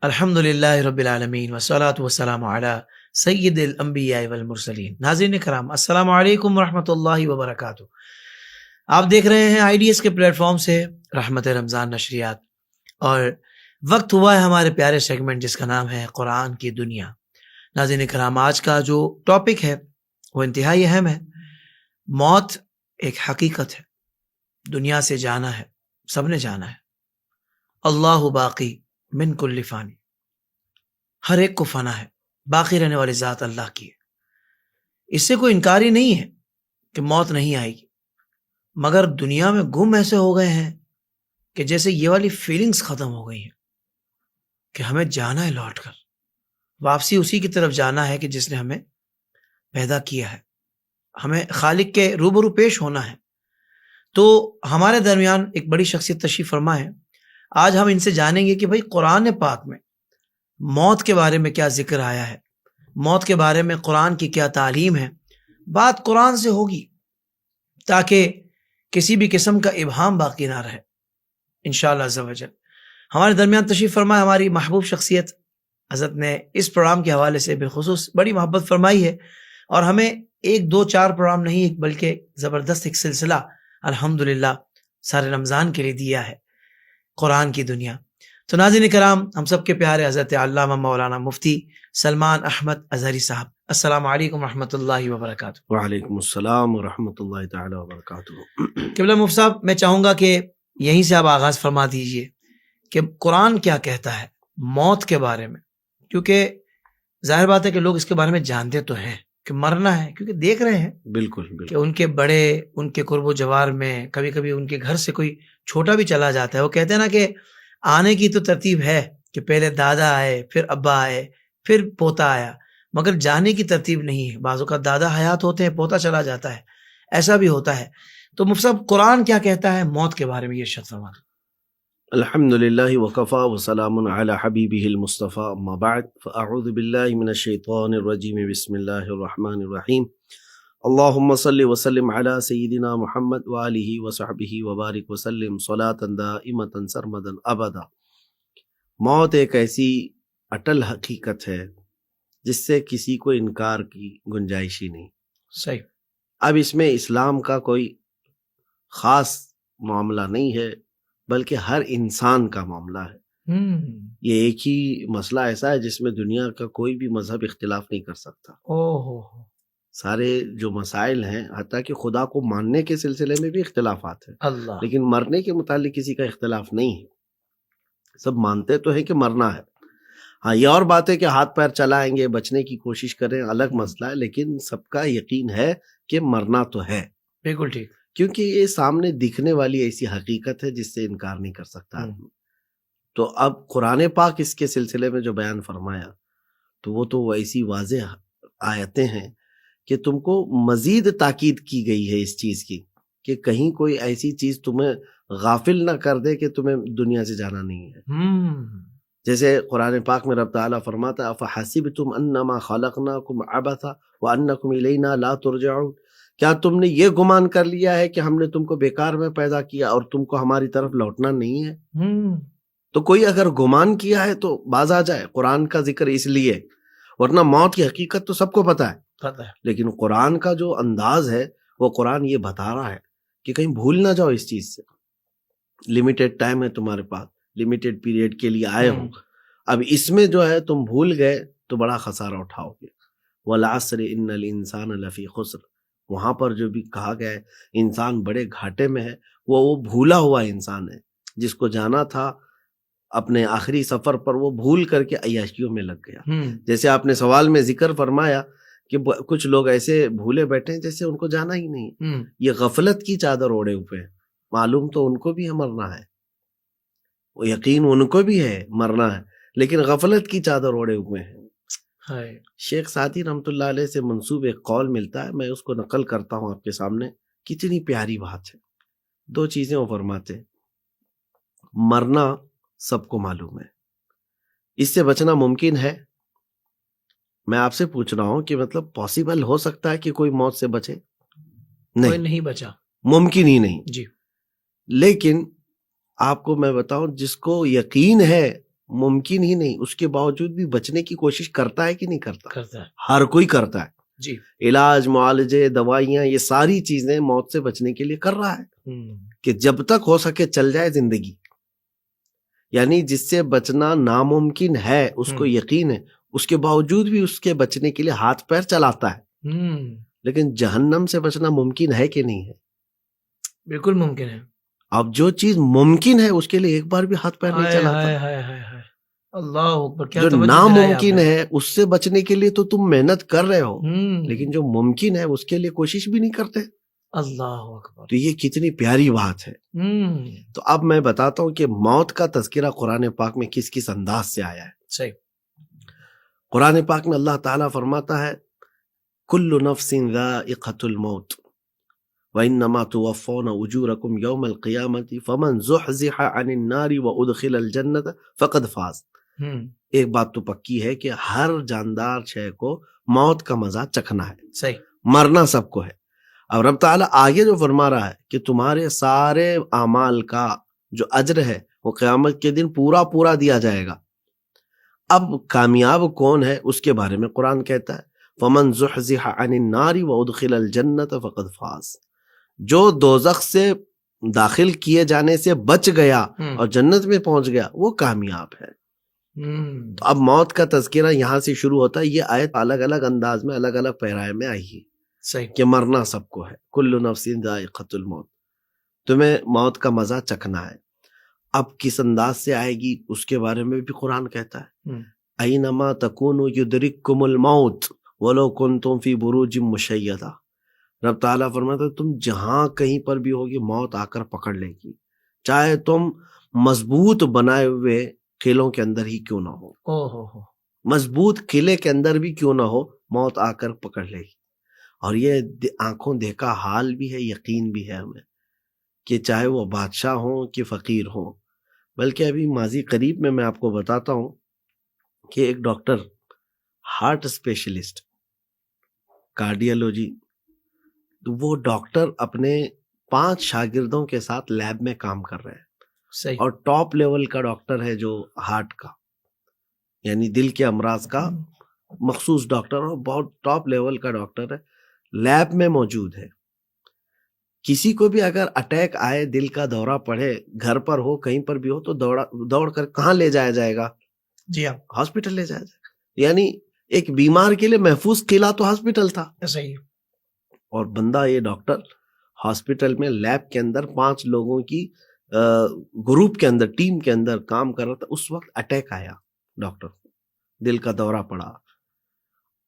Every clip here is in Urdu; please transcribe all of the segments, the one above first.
الحمد للہ رب العالمین والصلاة والسلام علی سید الانبیاء والمرسلین۔ ناظرین کرام، السلام علیکم ورحمۃ اللہ وبرکاتہ۔ آپ دیکھ رہے ہیں آئی ڈی ایس کے پلیٹ فارم سے رحمت رمضان نشریات، اور وقت ہوا ہے ہمارے پیارے سیگمنٹ جس کا نام ہے قرآن کی دنیا۔ ناظرین کرام، آج کا جو ٹاپک ہے وہ انتہائی اہم ہے۔ موت ایک حقیقت ہے، دنیا سے جانا ہے، سب نے جانا ہے۔ اللہ باقی من کل فانی، ہر ایک کو فنا ہے، باقی رہنے والی ذات اللہ کی ہے۔ اس سے کوئی انکار ہی نہیں ہے کہ موت نہیں آئے گی، مگر دنیا میں گم ایسے ہو گئے ہیں کہ جیسے یہ والی فیلنگز ختم ہو گئی ہیں کہ ہمیں جانا ہے، لوٹ کر واپسی اسی کی طرف جانا ہے کہ جس نے ہمیں پیدا کیا ہے، ہمیں خالق کے روبرو پیش ہونا ہے۔ تو ہمارے درمیان ایک بڑی شخصیت تشریف فرما ہے۔ آج ہم ان سے جانیں گے کہ بھئی قرآن پاک میں موت کے بارے میں کیا ذکر آیا ہے، موت کے بارے میں قرآن کی کیا تعلیم ہے۔ بات قرآن سے ہوگی تاکہ کسی بھی قسم کا ابہام باقی نہ رہے انشاءاللہ عز و جل۔ ہمارے درمیان تشریف فرمائے ہماری محبوب شخصیت، حضرت نے اس پروگرام کے حوالے سے بالخصوص بڑی محبت فرمائی ہے، اور ہمیں ایک دو چار پروگرام نہیں بلکہ زبردست ایک سلسلہ الحمدللہ سارے رمضان کے لیے دیا ہے، قرآن کی دنیا۔ تو ناظرین کرام، ہم سب کے پیارے حضرت علامہ مولانا مفتی سلمان احمد اظہری صاحب، السلام علیکم ورحمۃ اللہ وبرکاتہ۔ وعلیکم السلام ورحمۃ اللہ تعالی وبرکاتہ۔ قبلہ مفتی صاحب، میں چاہوں گا کہ یہیں سے آپ آغاز فرما دیجئے کہ قرآن کیا کہتا ہے موت کے بارے میں، کیونکہ ظاہر بات ہے کہ لوگ اس کے بارے میں جانتے تو ہیں کہ مرنا ہے، کیونکہ دیکھ رہے ہیں بالکل کہ ان کے بڑے، ان کے قرب و جوار میں کبھی کبھی ان کے گھر سے کوئی چھوٹا بھی چلا جاتا ہے۔ وہ کہتے ہیں نا کہ آنے کی تو ترتیب ہے کہ پہلے دادا آئے، پھر ابا آئے، پھر پوتا آیا، مگر جانے کی ترتیب نہیں ہے۔ بعضوں کا دادا حیات ہوتے ہیں، پوتا چلا جاتا ہے، ایسا بھی ہوتا ہے۔ تو مفتی صاحب، قرآن کیا کہتا ہے موت کے بارے میں، یہ ارشاد فرمائیں۔ الحمد للہ وکفا وسلام علی حبیبہ المصطفیٰ، اما بعد فاعوذ باللہ من الشیطان الرجیم، بسم اللہ الرحمن الرحیم۔ اللہم صلی وسلم علی سیدنا محمد وآلہ وصحبہ وبارک وسلم صلاۃ دائمۃ سرمدا ابدا۔ موت ایک ایسی اٹل حقیقت ہے جس سے کسی کو انکار کی گنجائش ہی نہیں۔ صحیح۔ اب اس میں اسلام کا کوئی خاص معاملہ نہیں ہے، بلکہ ہر انسان کا معاملہ ہے۔ یہ ایک ہی مسئلہ ایسا ہے جس میں دنیا کا کوئی بھی مذہب اختلاف نہیں کر سکتا۔ سارے جو مسائل ہیں، حتیٰ کہ خدا کو ماننے کے سلسلے میں بھی اختلافات ہیں، اللہ، لیکن مرنے کے متعلق کسی کا اختلاف نہیں ہے۔ سب مانتے تو ہیں کہ مرنا ہے۔ ہاں، یہ اور بات ہے کہ ہاتھ پیر چلائیں گے، بچنے کی کوشش کریں، الگ مسئلہ ہے، لیکن سب کا یقین ہے کہ مرنا تو ہے۔ بالکل ٹھیک، کیونکہ یہ سامنے دکھنے والی ایسی حقیقت ہے جس سے انکار نہیں کر سکتا آدمی۔ تو اب قرآن پاک اس کے سلسلے میں جو بیان فرمایا، تو وہ تو ایسی واضح آیتیں ہیں کہ تم کو مزید تاکید کی گئی ہے اس چیز کی کہ کہیں کوئی ایسی چیز تمہیں غافل نہ کر دے کہ تمہیں دنیا سے جانا نہیں ہے۔ جیسے قرآن پاک میں رب تعالیٰ فرماتا ہے افحسبتم انما خلقناکم عبثا وانکم الینا لا ترجعون، کیا تم نے یہ گمان کر لیا ہے کہ ہم نے تم کو بیکار میں پیدا کیا اور تم کو ہماری طرف لوٹنا نہیں ہے؟ تو کوئی اگر گمان کیا ہے تو باز آ جائے۔ قرآن کا ذکر اس لیے، ورنہ موت کی حقیقت تو سب کو پتہ ہے، لیکن قرآن کا جو انداز ہے وہ قرآن یہ بتا رہا ہے کہ کہیں بھول نہ جاؤ اس چیز سے۔ لمیٹڈ ٹائم ہے تمہارے پاس، لمیٹڈ پیریڈ کے لیے آئے ہو، اب اس میں جو ہے تم بھول گئے تو بڑا خسارہ اٹھاؤ گے۔ والعصر ان الانسان لفی خسر، وہاں پر جو بھی کہا گیا ہے انسان بڑے گھاٹے میں ہے، وہ بھولا ہوا انسان ہے جس کو جانا تھا اپنے آخری سفر پر، وہ بھول کر کے عیاشیوں میں لگ گیا۔ جیسے آپ نے سوال میں ذکر فرمایا کہ کچھ لوگ ایسے بھولے بیٹھے ہیں جیسے ان کو جانا ہی نہیں۔ یہ غفلت کی چادر اوڑے ہوئے ہیں، معلوم تو ان کو بھی ہے مرنا ہے، وہ یقین ان کو بھی ہے مرنا ہے، لیکن غفلت کی چادر اوڑے ہوئے ہیں۔ شیخ سعدی رحمۃ اللہ علیہ سے منسوب ایک قول ملتا ہے، میں اس کو نقل کرتا ہوں آپ کے سامنے۔ کتنی پیاری بات ہے۔ دو چیزیں وہ فرماتے ہیں، مرنا سب کو معلوم ہے، اس سے بچنا ممکن ہے۔ میں آپ سے پوچھ رہا ہوں کہ مطلب پاسبل ہو سکتا ہے کہ کوئی موت سے بچے؟ نہیں بچا، ممکن ہی نہیں جی۔ لیکن آپ کو میں بتاؤں، جس کو یقین ہے ممکن ہی نہیں، اس کے باوجود بھی بچنے کی کوشش کرتا ہے کہ نہیں کرتا؟ کرتا ہے ہر کوئی کرتا ہے. جی. علاج، معالجے، دوائیاں، یہ ساری چیزیں موت سے بچنے کے لیے کر رہا ہے کہ جب تک ہو سکے چل جائے زندگی. یعنی جس سے بچنا ناممکن ہے اس کو یقین ہے، اس کے باوجود بھی اس کے بچنے کے لیے ہاتھ پیر چلاتا ہے. لیکن جہنم سے بچنا ممکن ہے کہ نہیں ہے؟ بالکل ممکن ہے. اب جو چیز ممکن ہے اس کے لیے ایک بار بھی ہاتھ پیر نہیں چلاتا. اللہ اکبر، کیا جو توجہ دلائی آپ ناممکن نے. ہے اس سے بچنے کے لیے تو تم محنت کر رہے ہو، لیکن لیکن جو ممکن ہے اس کے لیے کوشش بھی نہیں کرتے. اللہ اکبر. تو یہ کتنی پیاری بات ہے. تو اب میں بتاتا ہوں کہ موت کا تذکرہ قرآن پاک میں کس کس انداز سے آیا ہے. صحیح. قرآن پاک میں اللہ تعالیٰ فرماتا ہے کل نفس ذائقۃ الموت وانما توفون اجورکم یوم القیامۃ فمن زحزح عن النار وادخل الجنۃ فقد فاز. ایک بات تو پکی ہے کہ ہر جاندار شے کو موت کا مزہ چکھنا ہے. صحیح. مرنا سب کو ہے. اب رب تعالیٰ آگے جو فرما رہا ہے کہ تمہارے سارے اعمال کا جو اجر ہے وہ قیامت کے دن پورا پورا دیا جائے گا. اب کامیاب کون ہے اس کے بارے میں قرآن کہتا ہے فمن زحزح عن النار وادخل الجنۃ فقد فاز. جو دوزخ سے داخل کیے جانے سے بچ گیا اور جنت میں پہنچ گیا وہ کامیاب ہے. تو اب موت کا تذکرہ یہاں سے شروع ہوتا ہے. یہ آیت الگ الگ انداز میں الگ الگ پیرائے میں آئی ہے. صحیح. کہ مرنا سب کو ہے. کل نفس ذائقۃ الموت، تمہیں موت کا مزہ چکھنا ہے. اب کس انداز سے آئے گی اس کے بارے میں بھی قرآن کہتا ہے اینما تکونوا یدرککم الموت ولو کنتم فی بروج مشیدہ. رب تعالیٰ فرماتا ہے تم جہاں کہیں پر بھی ہوگی موت آ کر پکڑ لے گی، چاہے تم مضبوط بنائے ہوئے قلعوں کے اندر ہی کیوں نہ ہو. مضبوط قلعے کے اندر بھی کیوں نہ ہو، موت آ کر پکڑ لے گی. اور یہ آنکھوں دیکھا حال بھی ہے، یقین بھی ہے ہمیں کہ چاہے وہ بادشاہ ہوں کہ فقیر ہوں. بلکہ ابھی ماضی قریب میں آپ کو بتاتا ہوں کہ ایک ڈاکٹر ہارٹ اسپیشلسٹ کارڈیالوجی، وہ ڈاکٹر اپنے 5 شاگردوں کے ساتھ لیب میں کام کر رہے ہیں. صحیح. اور ٹاپ لیول کا ڈاکٹر ہے جو ہارٹ کا یعنی دل کے امراض کا مخصوص ڈاکٹر، اور بہت ٹاپ لیول کا ڈاکٹر ہے، لیب میں موجود ہے. کسی کو بھی اگر اٹیک آئے، دل کا دورہ پڑے، گھر پر ہو کہیں پر بھی ہو، تو دوڑ کر کہاں لے جایا جائے گا؟ جی ہاں، ہاسپٹل لے جایا جائے گا. یعنی ایک بیمار کے لیے محفوظ قلعہ تو ہاسپٹل تھا. صحیح. اور بندہ یہ ڈاکٹر ہاسپٹل میں لیب کے اندر 5 لوگوں کی گروپ کے اندر، ٹیم کے اندر کام کر رہا تھا. اس وقت اٹیک آیا، ڈاکٹر کو دل کا دورہ پڑا.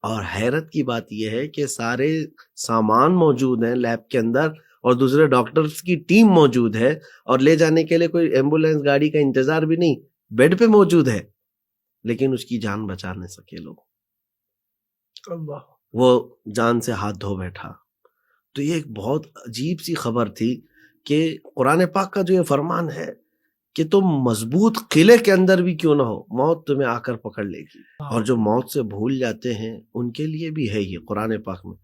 اور حیرت کی بات یہ ہے کہ سارے سامان موجود ہیں لیب کے اندر اور دوسرے ڈاکٹرز کی ٹیم موجود ہے، اور لے جانے کے لیے کوئی ایمبولینس گاڑی کا انتظار بھی نہیں، بیڈ پہ موجود ہے، لیکن اس کی جان بچا نہیں سکے لوگ. اللہ. وہ جان سے ہاتھ دھو بیٹھا. تو یہ ایک بہت عجیب سی خبر تھی کہ قرآن پاک کا جو یہ فرمان ہے کہ تم مضبوط قلعے کے اندر بھی کیوں نہ ہو، موت تمہیں آ کر پکڑ لے گی. اور جو موت سے بھول جاتے ہیں ان کے لیے بھی ہے یہ قرآن پاک میں.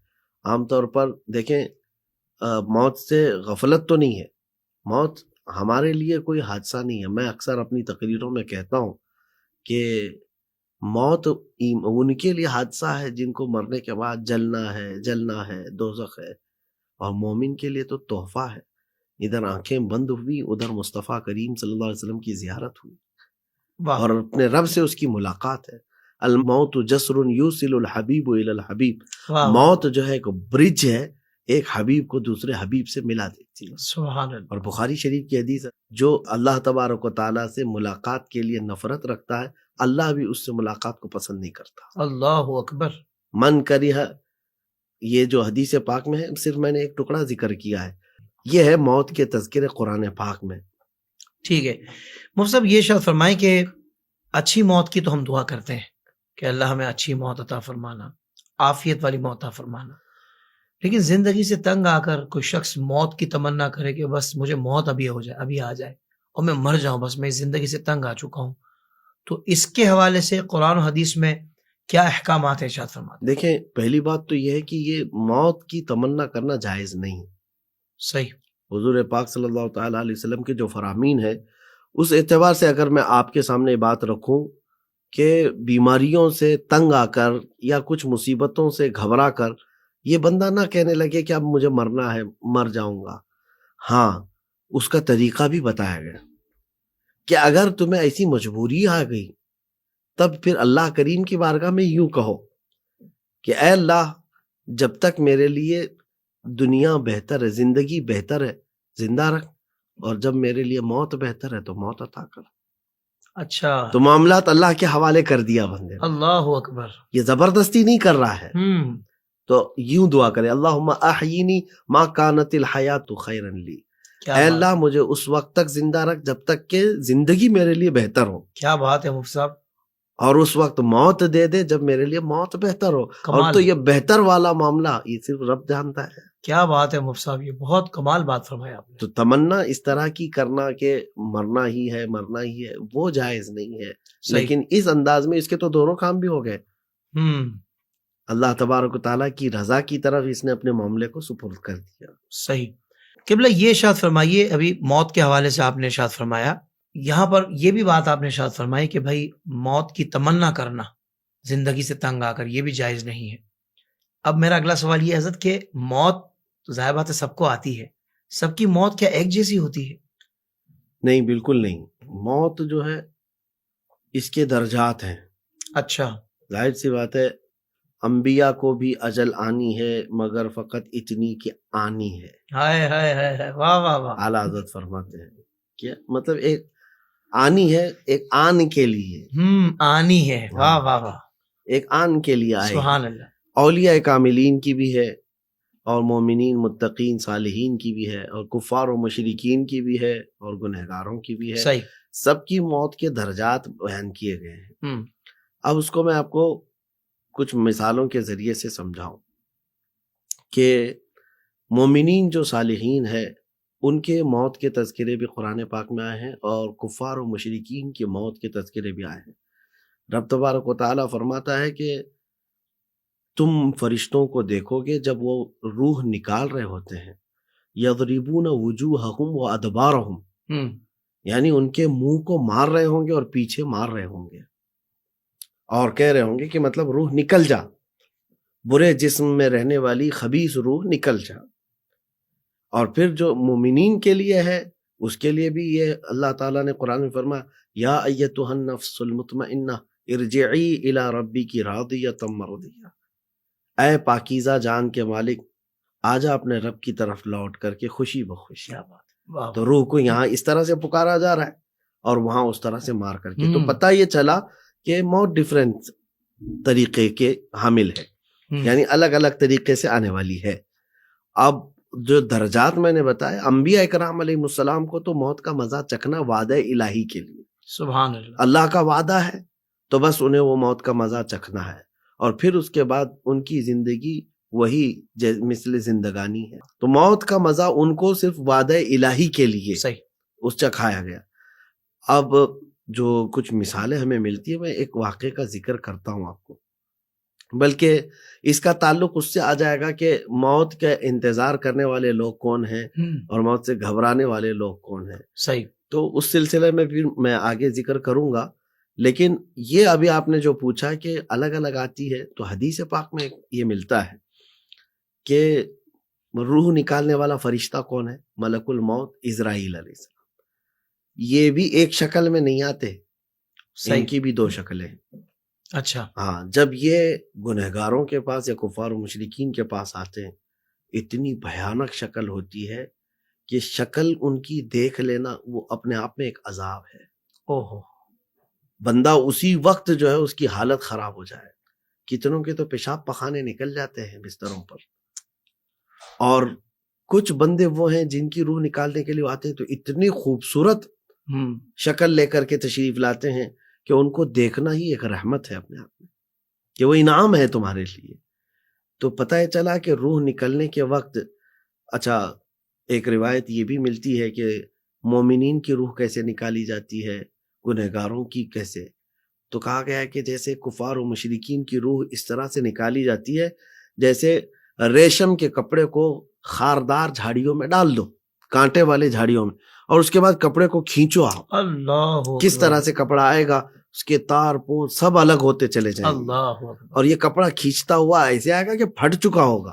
عام طور پر دیکھیں موت سے غفلت تو نہیں ہے، موت ہمارے لیے کوئی حادثہ نہیں ہے. میں اکثر اپنی تقریروں میں کہتا ہوں کہ موت ان کے لیے حادثہ ہے جن کو مرنے کے بعد جلنا ہے، دوزخ ہے. اور مومن کے لیے تو تحفہ ہے. ادھر آنکھیں بند ہوئی، ادھر مصطفیٰ کریم صلی اللہ علیہ وسلم کی زیارت ہوئی اور اپنے رب سے اس کی ملاقات ہے. الموت جسر یوصل الحبیب الی الحبیب. موت جو ہے ایک برج ہے، ایک حبیب کو دوسرے حبیب سے ملا دیتی ہے. سبحان اللہ. اور بخاری شریف کی حدیث ہے جو اللہ تبارک و تعالیٰ سے ملاقات کے لیے نفرت رکھتا ہے، اللہ بھی اس سے ملاقات کو پسند نہیں کرتا. اللہ اکبر. من کریہ، یہ جو حدیث پاک میں ہے صرف میں نے ایک ٹکڑا ذکر کیا ہے. یہ ہے موت کے تذکرے قرآن پاک میں. ٹھیک ہے مفتی صاحب، یہ شاید فرمائیں کہ اچھی موت کی تو ہم دعا کرتے ہیں کہ اللہ ہمیں اچھی موت عطا فرمانا، عافیت والی موت عطا فرمانا. لیکن زندگی سے تنگ آ کر کوئی شخص موت کی تمنا کرے کہ بس مجھے موت ابھی ہو جائے، ابھی آ جائے اور میں مر جاؤں، بس میں اس زندگی سے تنگ آ چکا ہوں، تو اس کے حوالے سے قرآن و حدیث میں کیا احکامات ہیں ارشاد فرماتے؟ دیکھیں، پہلی بات تو یہ ہے کہ یہ موت کی تمنا کرنا جائز نہیں. صحیح. حضور پاک صلی اللہ تعالیٰ علیہ وسلم کے جو فرامین ہیں اس اعتبار سے اگر میں آپ کے سامنے بات رکھوں کہ بیماریوں سے تنگ آ کر یا کچھ مصیبتوں سے گھبرا کر یہ بندہ نہ کہنے لگے کہ اب مجھے مرنا ہے، مر جاؤں گا. ہاں، اس کا طریقہ بھی بتایا گیا کہ اگر تمہیں ایسی مجبوری آ گئی تب پھر اللہ کریم کی بارگاہ میں یوں کہو کہ اے اللہ، جب تک میرے لیے دنیا بہتر ہے، زندگی بہتر ہے، زندہ رکھ، اور جب میرے لیے موت بہتر ہے تو موت عطا کر. اچھا، تو معاملات اللہ کے حوالے کر دیا بندے نے. اللہ اکبر. یہ زبردستی نہیں کر رہا ہے. تو یوں دعا کرے، اللہم احیینی ما کانت الحیات خیرا لی، اے اللہ مجھے اس وقت تک زندہ رکھ جب تک کہ زندگی میرے لیے بہتر ہو. کیا بات ہے مفتی صاحب. اور اس وقت موت دے دے جب میرے لیے موت بہتر ہو. اور تو یہ بہتر والا معاملہ یہ صرف رب جانتا ہے. کیا بات ہے مفتی صاحب، یہ بہت کمال بات فرمایا آپ نے. تو تمنا اس طرح کی کرنا کہ مرنا ہی ہے مرنا ہی ہے، وہ جائز نہیں ہے. لیکن اس انداز میں اس کے تو دونوں کام بھی ہو گئے. اللہ تبارک و تعالیٰ کی رضا کی طرف اس نے اپنے معاملے کو سپرد کر دیا. صحیح. قبلہ یہ ارشاد فرمائیے، ابھی موت کے حوالے سے آپ نے ارشاد فرمایا، یہاں پر یہ بھی بات آپ نے ارشاد فرمائی کہ بھائی موت کی تمنا کرنا زندگی سے تنگ آ کر یہ بھی جائز نہیں ہے. اب میرا اگلا سوال یہ حضرت کہ موت ظاہر بات ہے سب کو آتی ہے، سب کی موت کیا ایک جیسی ہوتی ہے؟ نہیں، بالکل نہیں. موت جو ہے اس کے درجات ہیں. اچھا. ظاہر سی بات ہے، انبیاء کو بھی اجل آنی ہے مگر فقط اتنی کہ آنی ہے. ہائے ہائے ہائے، واہ واہ واہ. اعلیٰ حضرت فرماتے ہیں کیا مطلب ایک آنی ہے، ایک آن کے لیے. آنی ہے، واہ واہ واہ. ایک آن کے لیے آئے. سبحان اللہ. اولیاء کاملین کی بھی ہے، اور مومنین متقین صالحین کی بھی ہے، اور کفار و مشرکین کی بھی ہے، اور گنہگاروں کی بھی ہے. صحیح. سب کی موت کے درجات بیان کیے گئے ہیں. اب اس کو میں آپ کو کچھ مثالوں کے ذریعے سے سمجھاؤں کہ مومنین جو صالحین ہے ان کے موت کے تذکرے بھی قرآن پاک میں آئے ہیں، اور کفار و مشرکین کی موت کے تذکرے بھی آئے ہیں. رب تبارک و تعالیٰ فرماتا ہے کہ تم فرشتوں کو دیکھو گے جب وہ روح نکال رہے ہوتے ہیں، یضربون وجوہہم و ادبارہم، یعنی ان کے منہ کو مار رہے ہوں گے اور پیچھے مار رہے ہوں گے، اور کہہ رہے ہوں گے کہ مطلب روح نکل جا، برے جسم میں رہنے والی خبیث روح نکل جا. اور پھر جو مومنین کے لیے ہے اس کے لیے بھی یہ اللہ تعالیٰ نے قرآن میں فرمایا، یا ایتھا النفس المطمئنہ ارجعی الی ربک راضیۃ مرضیہ، اے پاکیزہ جان کے مالک آجا اپنے رب کی طرف لوٹ کر کے خوشی بخوشی. تو روح کو یہاں اس طرح سے پکارا جا رہا ہے اور وہاں اس طرح سے مار کر کے. تو پتہ یہ چلا کہ موت ڈیفرنٹ طریقے کے حامل ہے، یعنی الگ الگ طریقے سے آنے والی ہے. اب جو درجات میں نے بتایا، انبیاء اکرام علیہ السلام کو تو موت کا مزہ چکھنا وعدہ الہی کے لیے، سبحان اللہ، اللہ کا وعدہ ہے تو بس انہیں وہ موت کا مزہ چکھنا ہے. اور پھر اس کے بعد ان کی زندگی وہی مثل زندگانی ہے. تو موت کا مزہ ان کو صرف وعدہ الہی کے لیے صحیح اس چکھایا گیا. اب جو کچھ مثالیں ہمیں ملتی ہیں، میں ایک واقعے کا ذکر کرتا ہوں آپ کو، بلکہ اس کا تعلق اس سے آ جائے گا کہ موت کا انتظار کرنے والے لوگ کون ہیں اور موت سے گھبرانے والے لوگ کون ہیں. صحیح. تو اس سلسلے میں پھر میں آگے ذکر کروں گا. لیکن یہ ابھی آپ نے جو پوچھا کہ الگ الگ آتی ہے، تو حدیث پاک میں یہ ملتا ہے کہ روح نکالنے والا فرشتہ کون ہے؟ ملک الموت عزرائیل علیہ السلام. یہ بھی ایک شکل میں نہیں آتے، ان کی بھی دو شکلیں ہیں. اچھا. ہاں، جب یہ گنہگاروں کے پاس یا کفار و مشرکین کے پاس آتے ہیں اتنی بھیانک شکل ہوتی ہے کہ شکل ان کی دیکھ لینا وہ اپنے آپ میں ایک عذاب ہے. اوہو. بندہ اسی وقت جو ہے اس کی حالت خراب ہو جائے. کتنوں کے تو پیشاب پخانے نکل جاتے ہیں بستروں پر، اور کچھ بندے وہ ہیں جن کی روح نکالنے کے لیے آتے ہیں تو اتنی خوبصورت شکل لے کر کے تشریف لاتے ہیں کہ ان کو دیکھنا ہی ایک رحمت ہے اپنے آپ میں، کہ وہ انعام ہے تمہارے لیے. تو پتہ ہے چلا کہ روح نکلنے کے وقت، اچھا ایک روایت یہ بھی ملتی ہے کہ مومنین کی روح کیسے نکالی جاتی ہے، گنہگاروں کی کیسے. تو کہا گیا ہے کہ جیسے کفار و مشرکین کی روح اس طرح سے نکالی جاتی ہے جیسے ریشم کے کپڑے کو خاردار جھاڑیوں میں ڈال دو، کانٹے والے جھاڑیوں میں، اور اس کے بعد کپڑے کو کھینچو آپ، اللہ کس طرح سے کپڑا آئے گا، اس کے تار پوت سب الگ ہوتے چلے جائیں گے، اللہ اکبر، اور یہ کپڑا کھینچتا ہوا ایسے آئے گا کہ پھٹ چکا ہوگا.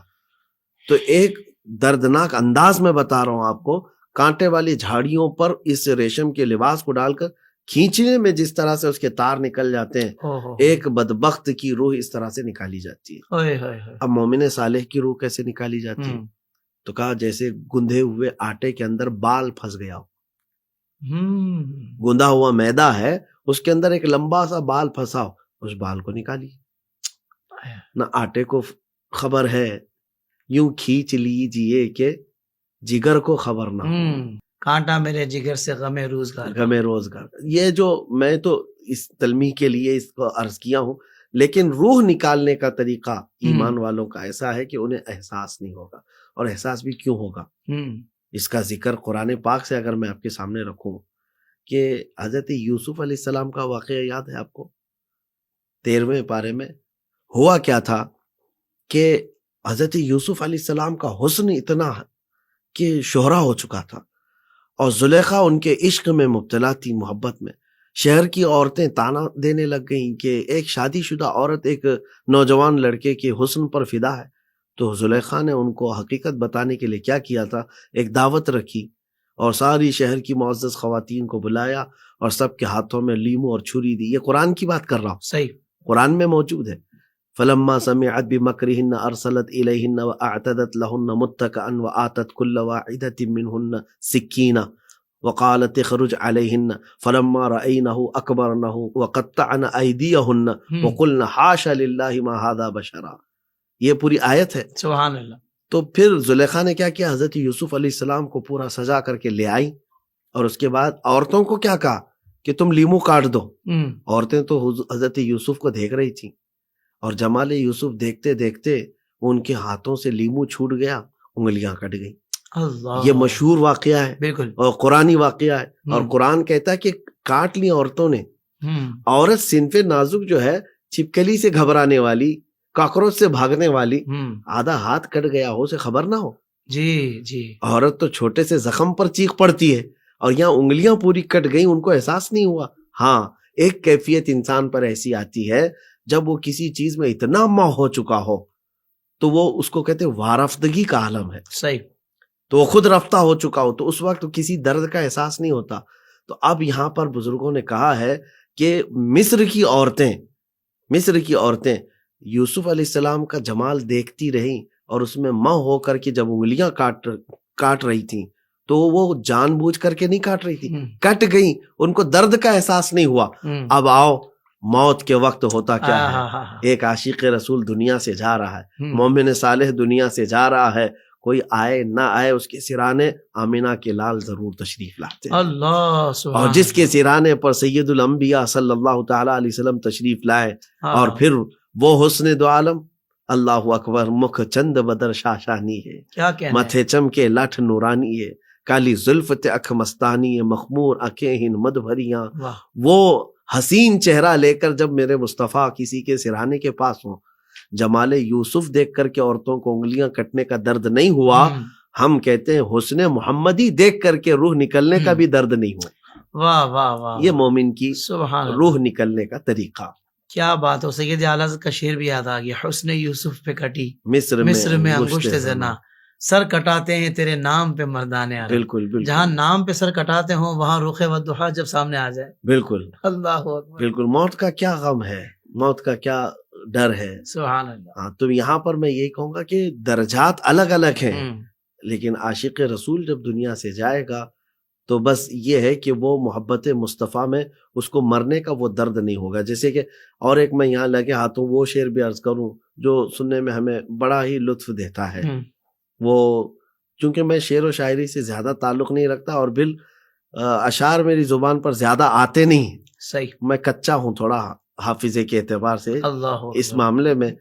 تو ایک دردناک انداز میں بتا رہا ہوں آپ کو، کانٹے والی جھاڑیوں پر اس ریشم کے لباس کو ڈال کر کھینچنے میں جس طرح سے اس کے تار نکل جاتے ہیں، ایک بدبخت کی روح اس طرح سے نکالی جاتی ہے. اب مومن صالح کی روح کیسے نکالی جاتی ہے؟ تو کہا جیسے گندھے ہوئے آٹے کے اندر بال پھنس گیا ہو. گندھا ہوا میدا ہے، اس کے اندر ایک لمبا سا بال پھنسا ہو، اس بال کو نکالی. نہ آٹے کو خبر ہے، یوں کھینچ لیجئے کہ جگر کو خبر نہ ہو. کانٹا میرے جگر سے غم روزگار، غم روزگار. یہ جو میں تو اس تلمیح کے لیے اس کو عرض کیا ہوں، لیکن روح نکالنے کا طریقہ ایمان والوں کا ایسا ہے کہ انہیں احساس نہیں ہوگا. اور احساس بھی کیوں ہوگا؟ اس کا ذکر قرآن پاک سے اگر میں آپ کے سامنے رکھوں کہ حضرت یوسف علیہ السلام کا واقعہ یاد ہے آپ کو؟ 13ویں پارے میں ہوا کیا تھا کہ حضرت یوسف علیہ السلام کا حسن اتنا کہ شہرا ہو چکا تھا، اور زلیخا ان کے عشق میں مبتلا تھی، محبت میں. شہر کی عورتیں تانا دینے لگ گئیں کہ ایک شادی شدہ عورت ایک نوجوان لڑکے کے حسن پر فدا ہے. تو زلیخا نے ان کو حقیقت بتانے کے لیے کیا کیا تھا، ایک دعوت رکھی اور ساری شہر کی معزز خواتین کو بلایا اور سب کے ہاتھوں میں لیمو اور چھری دی. یہ قرآن کی بات کر رہا ہوں، صحیح قرآن میں موجود ہے. فلما سمعت بمكرهن ارسلت اليهن واعتدت لهن متكئا واتت كل واحدة منهن سكينا وقالت اخرج عليهن فلما رأينه اكبرنه وقطعن ايديهن وقلن حاشا لله ما هذا بشرا. یہ پوری آیت ہے، سبحان اللہ. تو پھر زلیخا نے کیا کیا، حضرت یوسف علیہ السلام کو پورا سجا کر کے لے آئی، اور اس کے بعد عورتوں کو کیا کہا کہ تم لیمو کاٹ دو. عورتیں تو حضرت یوسف کو دیکھ رہی تھیں، اور جمال یوسف دیکھتے دیکھتے ان کے ہاتھوں سے لیمو چھوٹ گیا، انگلیاں کٹ گئی. اللہ، یہ مشہور واقعہ ہے، بالکل، اور قرآنی واقعہ ہے. اور قرآن کہتا ہے کہ کاٹ لی عورتوں نے. عورت صنف نازک جو ہے، چھپکلی سے گھبرانے والی، کاکروچ سے بھاگنے والی، آدھا ہاتھ کٹ گیا ہو اسے خبر نہ ہو. جی جی، عورت تو چھوٹے سے زخم پر چیخ پڑتی ہے، اور یہاں انگلیاں پوری کٹ گئی، ان کو احساس نہیں ہوا. ہاں، ایک کیفیت انسان پر ایسی آتی ہے جب وہ کسی چیز میں اتنا ماہ ہو چکا ہو تو وہ اس کو کہتے ہیں وارفتگی کا عالم ہے. صحیح. تو وہ خود رفتہ ہو چکا ہو تو اس وقت کسی درد کا احساس نہیں ہوتا. تو اب یہاں پر بزرگوں نے کہا ہے کہ مصر کی عورتیں یوسف علیہ السلام کا جمال دیکھتی رہیں، اور اس میں ماہ ہو کر کے جب انگلیاں کاٹ رہی تھیں تو وہ جان بوجھ کر کے نہیں کاٹ رہی تھی، کٹ گئی، ان کو درد کا احساس نہیں ہوا. اب آؤ، موت کے وقت ہوتا کیا ہے، ایک عاشق رسول دنیا سے جا رہا ہے، مومن صالح دنیا سے جا رہا ہے، کوئی آئے نہ آئے اس کے سرانے آمینہ کے لال ضرور تشریف لاتے ہیں. اللہ سبحان، اور جس کے سرانے پر سید الانبیاء صلی اللہ تعالی علیہ وسلم تشریف لائے، اور پھر وہ حسن دو عالم، اللہ اکبر، مکھ چند بدر شاشانی ہے، کیا کہنا، متھے چمکے لاٹھ نورانی ہے، کالی زلف تے اکھ مستانی ہے، مخمور آنکھیں ہن مد بھریاں. وہ حسین چہرہ لے کر جب میرے مصطفیٰ کسی کے سرانے کے پاس ہوں، جمال یوسف دیکھ کر کے عورتوں کو انگلیاں کٹنے کا درد نہیں ہوا، ہم کہتے ہیں حسن محمدی دیکھ کر کے روح نکلنے کا بھی درد نہیں ہوا. واہ واہ واہ، یہ مومن کی سبحان روح نکلنے کا طریقہ. کیا بات ہو. سید اعلیٰ کا شعر بھی یاد آ گیا، حسن یوسف پہ کٹی مصر میں انگشت زنا، سر کٹاتے ہیں تیرے نام پہ مردانے عرب. بالکل بالکل، جہاں نام پہ سر کٹاتے ہوں وہاں رخ وضحیٰ جب سامنے آ جائے. بالکل، اللہ اکبر، بالکل. موت کا کیا غم ہے، موت کا کیا ڈر ہے. سبحان اللہ. ہاں، تو یہاں پر میں یہی کہوں گا کہ درجات الگ الگ ہیں، لیکن عاشق رسول جب دنیا سے جائے گا تو بس یہ ہے کہ وہ محبت مصطفیٰ میں اس کو مرنے کا وہ درد نہیں ہوگا. جیسے کہ اور ایک میں یہاں لگے ہاتھوں وہ شعر بھی عرض کروں جو سننے میں ہمیں بڑا ہی لطف دیتا ہے. وہ چونکہ میں شعر و شاعری سے زیادہ تعلق نہیں رکھتا، اور اشعار میری زبان پر زیادہ آتے نہیں، صحیح، میں کچا ہوں تھوڑا حافظے کے اعتبار سے اللہ اس معاملے میں.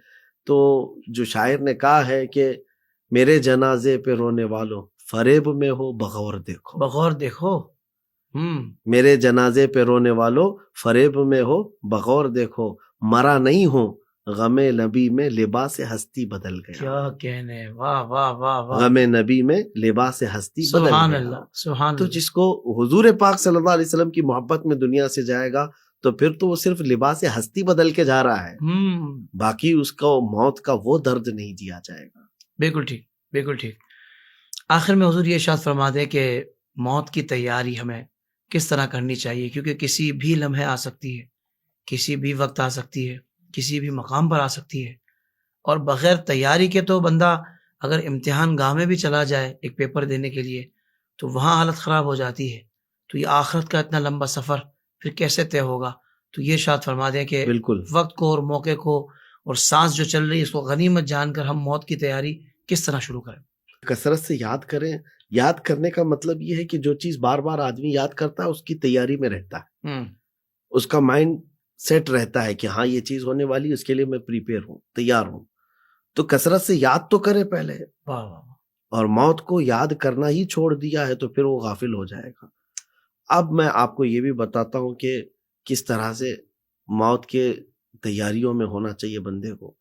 تو جو شاعر نے کہا ہے کہ میرے جنازے پہ رونے والوں فریب میں ہو بغور دیکھو، بغور دیکھو. میرے جنازے پہ رونے والوں فریب میں ہو بغور دیکھو، مرا نہیں ہوں غم نبی میں لباس ہستی بدل گیا. کیا کہنے, واہ واہ واہ واہ, غم نبی میں لباس ہستی بدل سبحان گیا. اللہ سبحان تو اللہ. جس کو حضور پاک صلی اللہ علیہ وسلم کی محبت میں دنیا سے جائے گا تو پھر تو وہ صرف لباس ہستی بدل کے جا رہا ہے, باقی اس کو موت کا وہ درد نہیں دیا جائے گا. بالکل ٹھیک, بالکل ٹھیک. آخر میں حضور یہ ارشاد فرما دیں کہ موت کی تیاری ہمیں کس طرح کرنی چاہیے, کیونکہ کسی بھی لمحے آ سکتی ہے, کسی بھی وقت آ سکتی ہے, کسی بھی مقام پر آ سکتی ہے, اور بغیر تیاری کے تو بندہ اگر امتحان گاہ میں بھی چلا جائے ایک پیپر دینے کے لیے تو وہاں حالت خراب ہو جاتی ہے. تو یہ آخرت کا اتنا لمبا سفر پھر کیسے طے ہوگا؟ تو یہ ارشاد فرما دیں کہ بالکل وقت کو اور موقع کو اور سانس جو چل رہی ہے اس کو غنیمت جان کر ہم موت کی تیاری کس طرح شروع کریں؟ کثرت سے یاد کریں. یاد کرنے کا مطلب یہ ہے کہ جو چیز بار بار آدمی یاد کرتا ہے اس کی تیاری میں رہتا ہے, اس کا مائنڈ سیٹ رہتا ہے کہ ہاں یہ چیز ہونے والی, اس کے لیے میں پریپیئر ہوں, تیار ہوں. تو کثرت سے یاد تو کرے پہلے, واہ واہ, اور موت کو یاد کرنا ہی چھوڑ دیا ہے تو پھر وہ غافل ہو جائے گا. اب میں آپ کو یہ بھی بتاتا ہوں کہ کس طرح سے موت کے تیاریوں میں ہونا چاہیے بندے کو.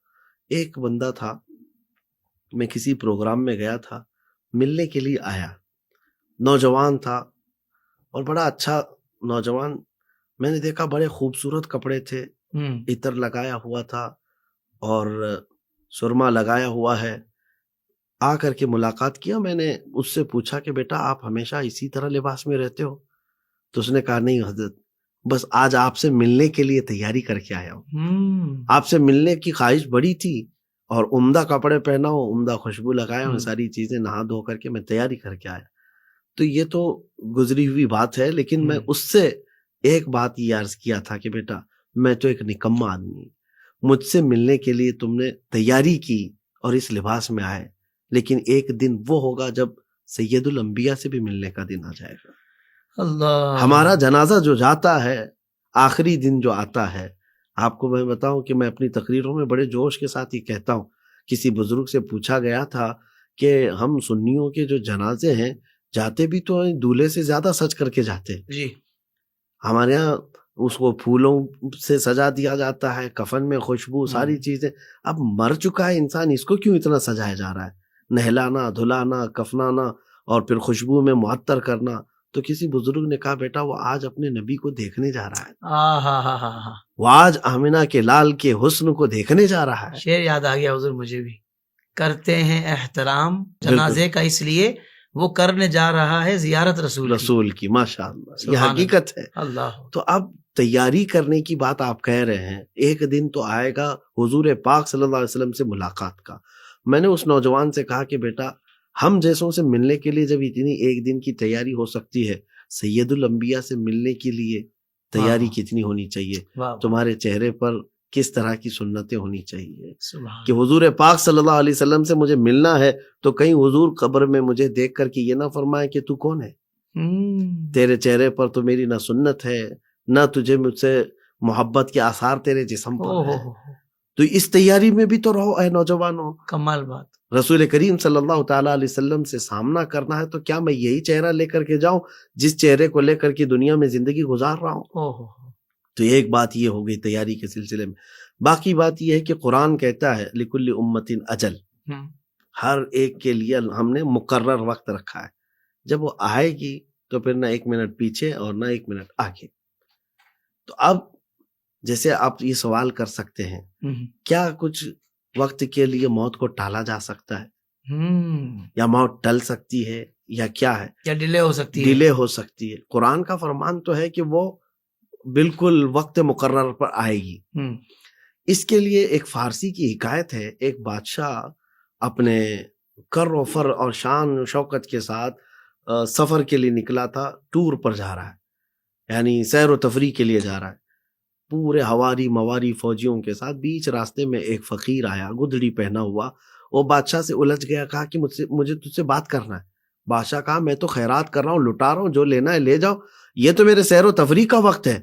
ایک بندہ تھا, میں کسی پروگرام میں گیا تھا, ملنے کے لیے آیا, نوجوان تھا اور بڑا اچھا نوجوان. میں نے دیکھا بڑے خوبصورت کپڑے تھے, عطر لگایا ہوا تھا اور سرما لگایا ہوا ہے. آ کر کے ملاقات کیا, میں نے اس سے پوچھا کہ بیٹا آپ ہمیشہ اسی طرح لباس میں رہتے ہو؟ تو اس نے کہا نہیں حضرت, بس آج آپ سے ملنے کے لیے تیاری کر کے آیا ہوں. آپ سے ملنے کی خواہش بڑی تھی اور عمدہ کپڑے پہنا ہوں, عمدہ خوشبو لگایا ہوں, ساری چیزیں نہا دھو کر کے میں تیاری کر کے آیا. تو یہ تو گزری ہوئی بات ہے, لیکن میں اس سے ایک بات یہ عرض کیا تھا کہ بیٹا میں تو ایک نکما آدمی ہوں, مجھ سے ملنے کے لیے تم نے تیاری کی اور اس لباس میں آئے, لیکن ایک دن وہ ہوگا جب سید الانبیاء سے بھی ملنے کا دن آ جائے گا. اللہ, ہمارا جنازہ جو جاتا ہے, آخری دن جو آتا ہے, آپ کو میں بتاؤں کہ میں اپنی تقریروں میں بڑے جوش کے ساتھ ہی کہتا ہوں. کسی بزرگ سے پوچھا گیا تھا کہ ہم سنیوں کے جو جنازے ہیں جاتے بھی تو دولہے سے زیادہ سج کر کے جاتے ہیں. جی, ہمارے ہاں اس کو پھولوں سے سجا دیا جاتا ہے, کفن میں خوشبو, ساری چیزیں. اب مر چکا ہے انسان, اس کو کیوں اتنا سجایا جا رہا ہے؟ نہلانا, دھلانا, کفنانا اور پھر خوشبو میں معطر کرنا. تو کسی بزرگ نے کہا بیٹا وہ آج اپنے نبی کو دیکھنے جا رہا ہے, وہ آج آمنہ کے لال کے حسن کو دیکھنے جا رہا ہے. شعر یاد آ گیا حضور مجھے بھی, کرتے ہیں احترام جنازے کا اس لیے وہ کرنے جا رہا ہے زیارت رسول کی. ماشاء اللہ, یہ حقیقت ہے. اللہ, تو اب تیاری کرنے کی بات آپ کہہ رہے ہیں, ایک دن تو آئے گا حضور پاک صلی اللہ علیہ وسلم سے ملاقات کا. میں نے اس نوجوان سے کہا کہ بیٹا ہم جیسوں سے ملنے کے لیے جب اتنی ایک دن کی تیاری ہو سکتی ہے, سید الانبیاء سے ملنے کے لیے تیاری کتنی ہونی چاہیے, تمہارے چہرے پر کس طرح کی سنتیں ہونی چاہیے کہ حضور پاک صلی اللہ علیہ وسلم سے مجھے ملنا ہے تو کہیں حضور قبر میں مجھے دیکھ کر کے یہ نہ فرمائے کہ تو کون ہے, تیرے چہرے پر تو میری نہ سنت ہے, نہ تجھے مجھ سے محبت کے آثار تیرے جسم پر ہے. تو اس تیاری میں بھی تو رہو اے نوجوانوں. کمال بات. رسول کریم صلی اللہ تعالیٰ علیہ وسلم سے سامنا کرنا ہے تو کیا میں یہی چہرہ لے کر کے جاؤں جس چہرے کو لے کر کے دنیا میں زندگی گزار رہا ہوں؟ تو ایک بات یہ ہو گئی تیاری کے سلسلے میں. باقی بات یہ ہے کہ قرآن کہتا ہے لکل امت اجل, ہر ایک کے لیے ہم نے مقرر وقت رکھا ہے, جب وہ آئے گی تو پھر نہ ایک منٹ پیچھے اور نہ ایک منٹ آگے. تو اب جیسے آپ یہ سوال کر سکتے ہیں کیا کچھ وقت کے لیے موت کو ٹالا جا سکتا ہے, یا موت ٹل سکتی ہے, یا کیا ہے, یا ڈیلے ہو سکتی ہے؟ ڈیلے ہو سکتی ہے. قرآن کا فرمان تو ہے کہ وہ بالکل وقت مقرر پر آئے گی. اس کے لیے ایک فارسی کی حکایت ہے, ایک بادشاہ اپنے کر و فر اور شان و شوکت کے ساتھ سفر کے لیے نکلا تھا, ٹور پر جا رہا ہے, یعنی سیر و تفریح کے لیے جا رہا ہے, پورے ہواری مواری فوجیوں کے ساتھ. بیچ راستے میں ایک فقیر آیا, گدڑی پہنا ہوا, وہ بادشاہ سے الجھ گیا, کہا کہ مجھے تجھ سے بات کرنا ہے. بادشاہ کہا میں تو خیرات کر رہا ہوں, لٹا رہا ہوں, جو لینا ہے لے جاؤ, یہ تو میرے سیر و تفریح کا وقت ہے.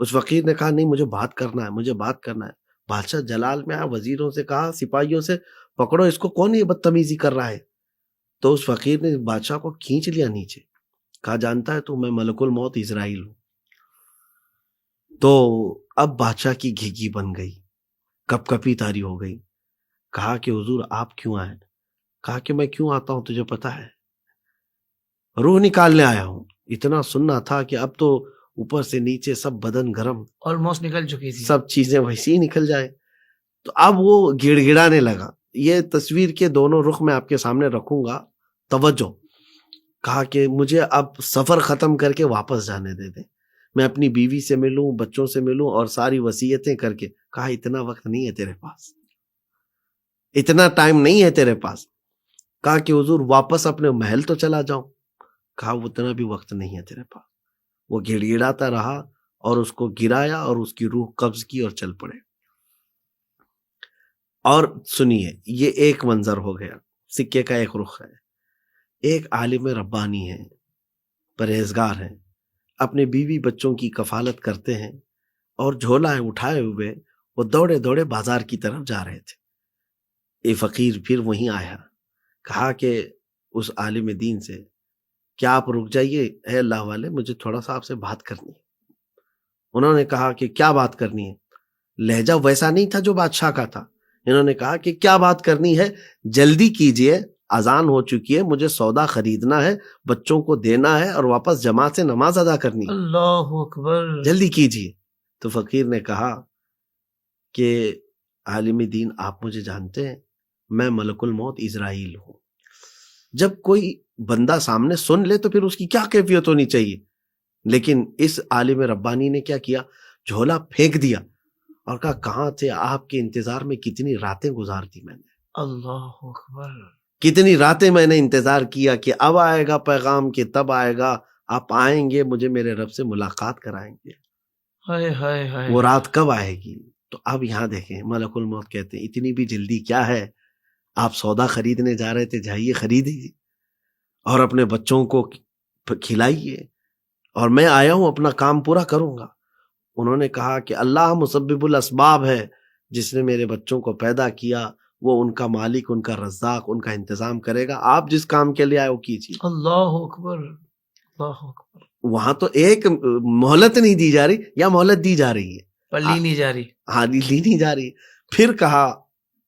اس فقیر نے کہا نہیں مجھے بات کرنا ہے, مجھے بات کرنا ہے. بادشاہ جلال میں آیا, وزیروں سے کہا, سپاہیوں سے پکڑو اس کو, کون یہ بدتمیزی کر رہا ہے. تو اس فقیر نے بادشاہ کو کھینچ لیا نیچے, کہا جانتا ہے تو میں ملک الموت اسرائیل ہوں. تو اب بادشاہ کی گھیگی بن گئی, کپ کپی طاری ہو گئی. کہا کہ حضور آپ کیوں آئے؟ کہا کہ میں کیوں آتا ہوں تجھے پتا ہے، روح نکالنے آیا ہوں. اتنا سننا تھا کہ اب تو اوپر سے نیچے سب بدن گرم، آلموسٹ نکل چکی تھی. سب چیزیں ویسی ہی نکل جائے. تو اب وہ گڑ گڑانے لگا. یہ تصویر کے دونوں رخ میں آپ کے سامنے رکھوں گا، توجہ. کہا کہ مجھے اب سفر ختم کر کے واپس جانے دے دیں، میں اپنی بیوی سے ملوں، بچوں سے ملوں اور ساری وصیتیں کر کے. کہا اتنا وقت نہیں ہے تیرے پاس، اتنا ٹائم نہیں ہے تیرے پاس. کہا کہ حضور واپس اپنے محل تو چلا جاؤں. کہا اتنا بھی وقت نہیں ہے تیرے پاس. وہ گڑ گڑاتا رہا اور اس کو گرایا اور اس کی روح قبض کی اور چل پڑے. اور سنیے، یہ ایک منظر ہو گیا، سکے کا ایک رخ ہے. ایک عالم ربانی ہے، پرہیزگار ہیں، اپنے بیوی بچوں کی کفالت کرتے ہیں، اور جھولا اٹھائے ہوئے وہ دوڑے دوڑے بازار کی طرف جا رہے تھے. یہ فقیر پھر وہیں آیا. کہا کہ اس عالم دین سے، کیا آپ رک جائیے اے اللہ والے، مجھے تھوڑا سا آپ سے بات کرنی ہے. انہوں نے کہا کہ کیا بات کرنی ہے؟ لہجہ ویسا نہیں تھا جو بادشاہ کا تھا. انہوں نے کہا کہ کیا بات کرنی ہے، جلدی کیجئے، اذان ہو چکی ہے، مجھے سودا خریدنا ہے، بچوں کو دینا ہے اور واپس جماعت سے نماز ادا کرنی ہے، اللہ اکبر. جلدی کیجئے. تو فقیر نے کہا کہ عالم دین آپ مجھے جانتے ہیں، میں ملک الموت عزرائیل ہوں. جب کوئی بندہ سامنے سن لے تو پھر اس کی کیا کیفیت ہونی چاہیے. لیکن اس عالم ربانی نے کیا کیا، جھولا پھینک دیا اور کہا کہاں تھے آپ کے انتظار میں، کتنی راتیں گزار دی میں نے، اللہ اکبر. کتنی راتیں میں نے انتظار کیا کہ اب آئے گا پیغام، کہ تب آئے گا، آپ آئیں گے، مجھے میرے رب سے ملاقات کرائیں گے. ہائے ہائے ہائے. وہ رات کب آئے گی؟ تو اب یہاں دیکھیں، ملک الموت کہتے ہیں اتنی بھی جلدی کیا ہے، آپ سودا خریدنے جا رہے تھے، جائیے خریدیے اور اپنے بچوں کو کھلائیے، اور میں آیا ہوں اپنا کام پورا کروں گا. انہوں نے کہا کہ اللہ مسبب الاسباب ہے، جس نے میرے بچوں کو پیدا کیا وہ ان کا مالک، ان کا رزاق، ان کا انتظام کرے گا. آپ جس کام کے لیے آئے وہ کیجیے. اللہ اکبر. اللہ اکبر. وہاں تو ایک مہلت نہیں دی جا رہی، یا مہلت دی جا رہی ہے، پلی نہیں جا رہی. ہاں لی نہیں جا رہی. پھر کہا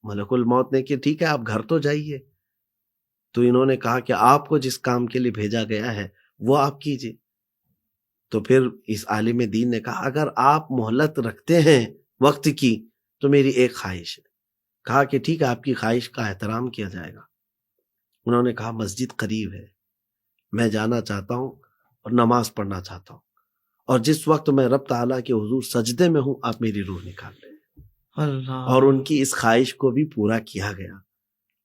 ملک الموت نے کہ ٹھیک ہے آپ گھر تو جائیے. تو انہوں نے کہا کہ آپ کو جس کام کے لیے بھیجا گیا ہے وہ آپ کیجیے. تو پھر اس عالم دین نے کہا اگر آپ مہلت رکھتے ہیں وقت کی تو میری ایک خواہش ہے. کہا کہ ٹھیک ہے آپ کی خواہش کا احترام کیا جائے گا. انہوں نے کہا مسجد قریب ہے، میں جانا چاہتا ہوں اور نماز پڑھنا چاہتا ہوں، اور جس وقت میں رب تعالیٰ کے حضور سجدے میں ہوں آپ میری روح نکال لیں. اللہ. اور ان کی اس خواہش کو بھی پورا کیا گیا.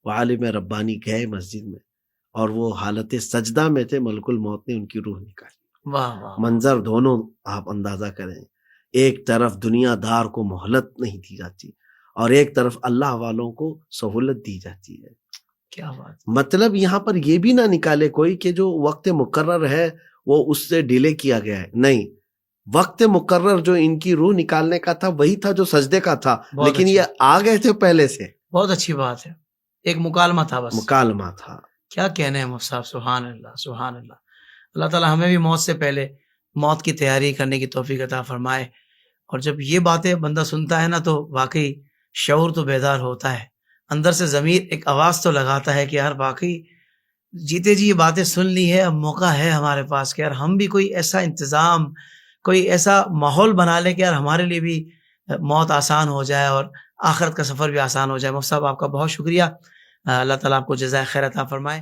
وہ عالم ربانی گئے مسجد میں اور وہ حالت سجدہ میں تھے، ملک الموت نے ان کی روح نکالی. واہ واہ. منظر دونوں آپ اندازہ کریں، ایک طرف دنیا دار کو مہلت نہیں دی جاتی اور ایک طرف اللہ والوں کو سہولت دی جاتی ہے. کیا بات. مطلب یہاں پر یہ بھی نہ نکالے کوئی کہ جو وقت مقرر ہے وہ اس سے ڈیلے کیا گیا ہے. نہیں، وقت مقرر جو ان کی روح نکالنے کا تھا وہی تھا جو سجدے کا تھا، لیکن یہ آ گئے تھے پہلے سے. بہت اچھی بات ہے، ایک مکالمہ تھا، بس مکالمہ تھا. کیا کہنے ہیں مفتی صاحب. سبحان اللہ سبحان اللہ. اللہ تعالیٰ ہمیں بھی موت سے پہلے موت کی تیاری کرنے کی توفیق عطا فرمائے. اور جب یہ باتیں بندہ سنتا ہے نا تو واقعی شعور تو بیدار ہوتا ہے، اندر سے ضمیر ایک آواز تو لگاتا ہے کہ یار واقعی جیتے جی یہ باتیں سن لی ہے، اب موقع ہے ہمارے پاس کہ یار ہم بھی کوئی ایسا انتظام، کوئی ایسا ماحول بنا لیں کہ یار ہمارے لیے بھی موت آسان ہو جائے اور آخرت کا سفر بھی آسان ہو جائے. مفتی صاحب آپ کا بہت شکریہ، اللہ تعالیٰ آپ کو جزائے خیر عطا فرمائے.